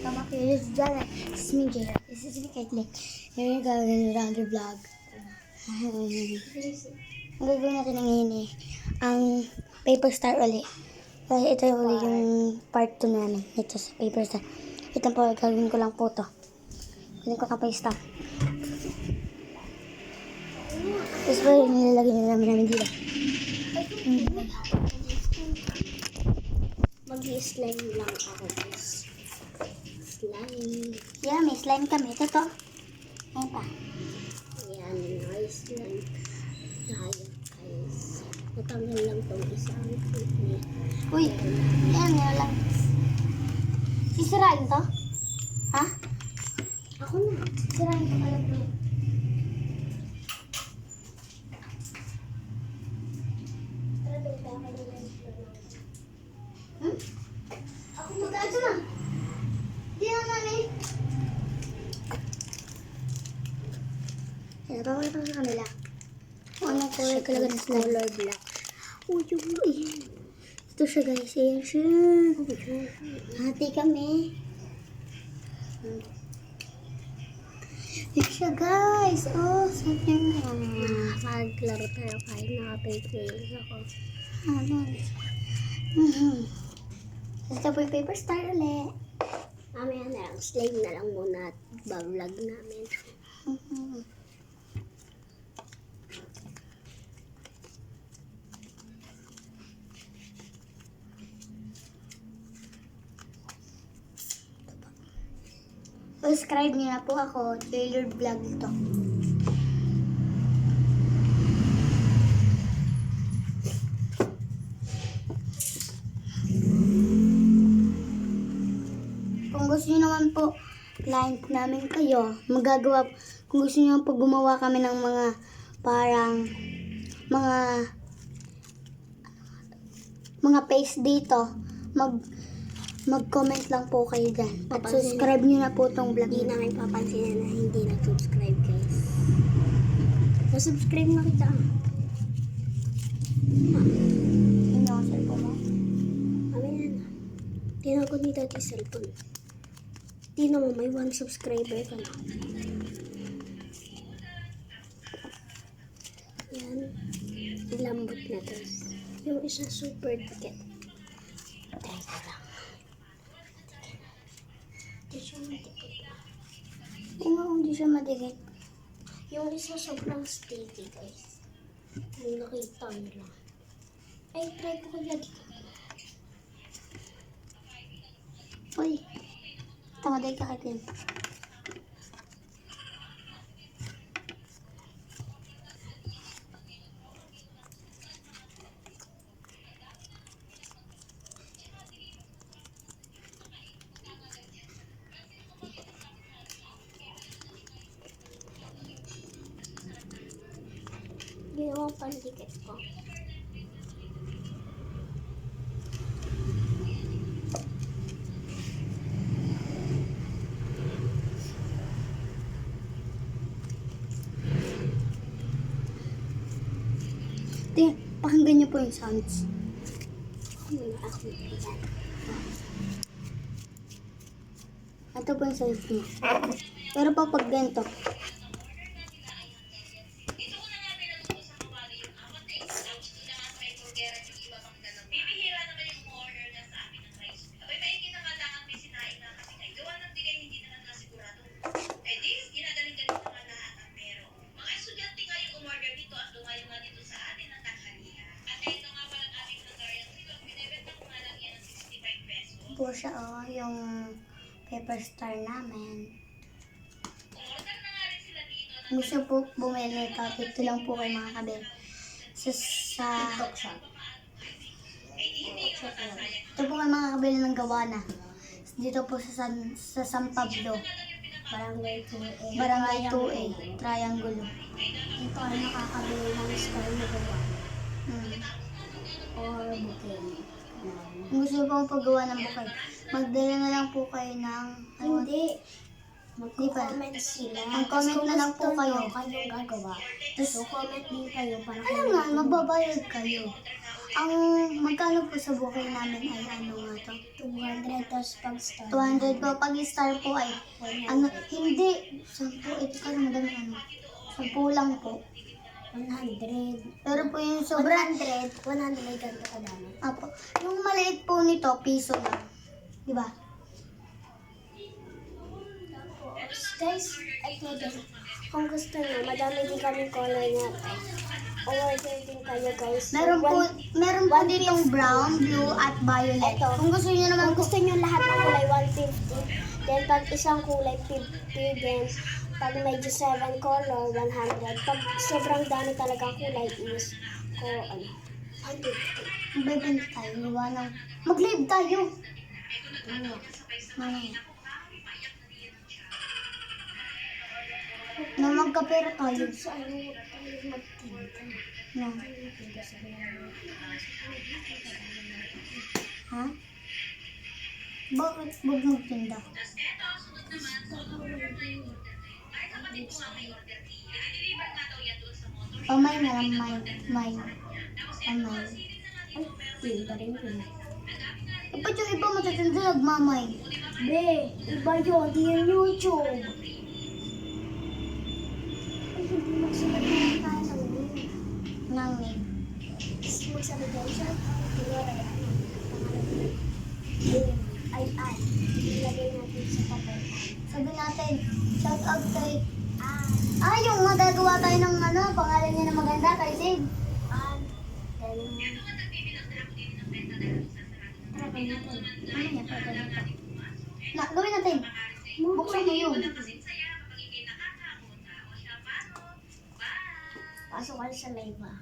Kamakailis dyan. This is me, Jaya. This is me, Caitlyn. Here we go, another vlog. Ang gagawin natin ngayon ang paper star ulit. Kasi ito ulit yung part 2 namin. Ito sa paper star. Ito po, gagawin ko lang po to. Gagawin ko kapay star. Tapos po, nilalagay na namin dito. Mag-slime lang ako, guys. Slime. Yeah, may slime kami. Ito to. Ayan pa. Ayan, may slime tayo, guys. Natanggal lang tong isang kidney. Uy, ayan, meron lang. Sisirain to? Ha? Ako na. Sisirain ko pala bro. Ako magkano na? Di na namin. Kaya ba wala pa sa kanila? Anong color talaga ng slime? Color black. Uy, ayan. Ito siya guys. Ayan siya. Hati kami. Ayan siya guys. Oh, sabi na. Maglaro tayo kahit naka-paper ako. Ano? Ito po yung paper star ulit. Mamaya na lang. Slime na lang muna at vlog namin. Subscribe niyo na po ako. Tailored vlog ito. Kung gusto niyo naman po, client namin kayo, magagawa, kung gusto niyo po gumawa kami ng mga parang mga paste dito, mag-comment lang po kayo dyan. At subscribe niyo na po tong vlog. Hindi namin papansin na hindi nag-subscribe, guys. Na-subscribe na kita. Hindi ako cellphone mo. Mamaya na. Tingnan ko dito at yung cellphone. Tingnan mo, may 1 subscriber ka na. Yan. Lambot na to. Yung isa super dikit. Teka lang. Hindi siya madikit. Hindi siya madikit. Yung isa sobrang sticky, guys. Yung nakita nyo lang. Ay, try ko kaya dito. Uy, tamaday ka kay Tim. Ginawa pandikit ko. Tim, pakinggan niyo po yung sounds. Muna ako yan. Ito po yung sounds niya. Pero pa pag ganito. Po siya yung paper star namin. Kung gusto po bumili nito, dito lang po kayo mga kabel. Sa TikTok shop. ito po kayo mga kabel ng gawana. Dito po sa San Pablo. Barangay 2A. Barangay 2A, Triangulo. Ito ay nakakabili ng star na gawa. Or bouquet. Kung gusto niyo pong paggawa ng bukay, magdala na lang po kayo ng... Hindi. Hindi pa. Mag-comment sila. Mag-comment na lang po kayo. Kayong gagawa. Tapos, So, comment din kayo para ano nga, mababayad kayo. Ang magkano po sa bukay namin ay ano nga to? 200 tapos pag star. 200 po. Pag star po ay ano, hindi. 10 ito kasi madami ano. 10 lang po. 100. Pero po yung sobra. 100 ganito kadami. Apo. Yung maliit po nito, piso lang. Di ba? Tapos, guys, ito din. Kung gusto nyo, madami din kami color natin. Order din kayo, guys. Meron po ditong brown, blue, at violet. Ito. Kung gusto niyo naman Kung gusto nyo lahat ng kulay, 150. Then, pag isang kulay, 50. Then, pag medyo 7 color, 100. Pag sobrang dami talagang kulay is, 150. magbebenta tayo, iwanang. Mag-live tayo. Ano? Mamaya. Na magkapera tayo. So, ano, tayo magtinta. No. Magtinta sa Ha? Bakit huwag magtinda? Pamay na lang, may. Pamay. Ay, tinta rin yun. Dapat yung iba matatinda nagmamay. Be, iba yun, di yung YouTube. Ay, hindi magsabi na tayo sa mga. Nangin. Magsabi tayo siya. Ay. Ilagay natin sa papel. Sabi natin, shout out kay... Ah, yung magagawa tayo ng ano, pangalan niya na maganda, kay Sid. ganun. Tara, gawin natin. Ano niya, pwede nito. Gawin natin. Buksan mo yun. Pasok ka sa live ah.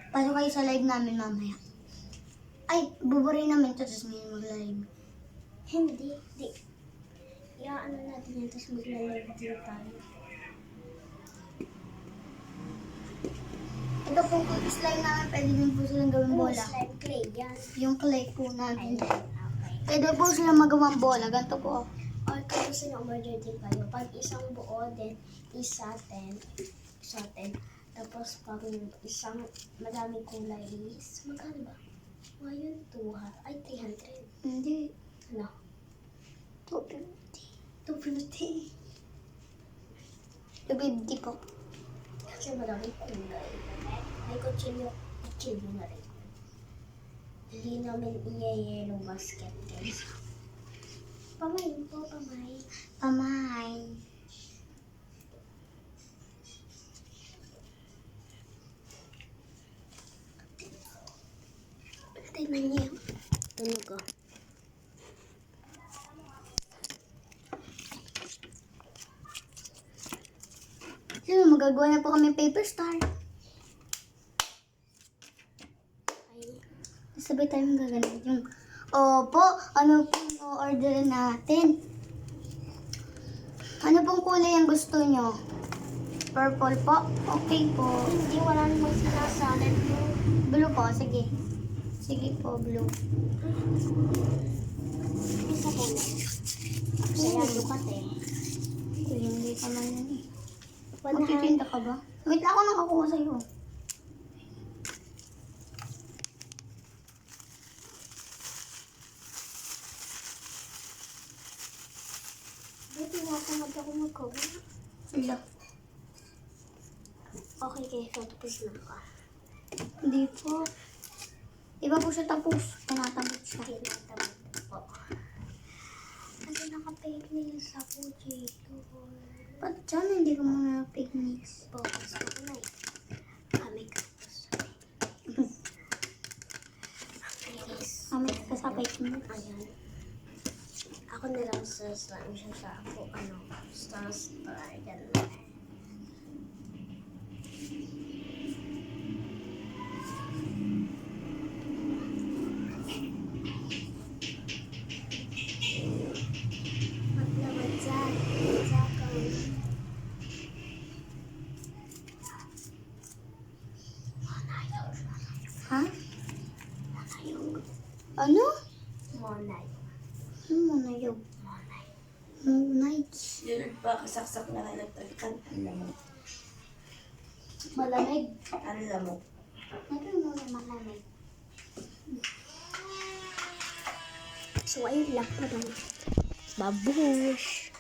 Pasok kayo sa live namin mamaya. Ay, buburin namin ito, tapos may mag-live. Hindi. Iaano natin yan, tapos magla-live din tayo. Ito po, slime namin, pwede din po silang gawing bola. Slime clay, yan. Yung clay po namin. Ayan, okay. Pwede po silang magawang bola. Ganito po. Or kung gusto nyo, order din kayo. Pag isang buo, then isa 10. Tapos pag isang madaming kulay is, magkano ba? Ngayon, 300. Hindi. Ano? 250. 250 po. Kasi madaming kulay. May kutsilyo na rin. Hindi namin i-yellow basket, guys. Pamay po, pamay. Pamay. Tingnan niyo. Tunog ko. Sino, magagawa na po kami paper star. Ay, Sabay tayo magaganap yung... Opo, ano pong o-order natin? Ano pong kulay ang gusto nyo? Purple po? Okay po. hindi, wala namang sinasalan mo. Blue po, sige. Sige po, blue. Isa po na. Saya lukat eh. Uy, hindi ka man yan eh. 100. Magtitinda ka ba? Wait lang, ako nakakuha sa'yo. Ba't tinatamad ako magkawa? Wala. Okay, kaya tapos na ako. Hindi po. Iba po siya tapos. Tinatamad siya. Tinatamad po. Kasi naka-fake nails ako dito. Ba't dyan hindi ka muna picnics? Focus ko na eh. Kami kapos. Kami ka sa picnics. Ayan. Ako na lang sa slime siya sa ako. Star. Ganun. Ha? Ano? Monay. Ano mo na yun? Nights. Yung nagpakasaksak na electrical, ang lamok. Malamig. Ang lamok. Ito mo na malamig. So, ayun lang. Babush!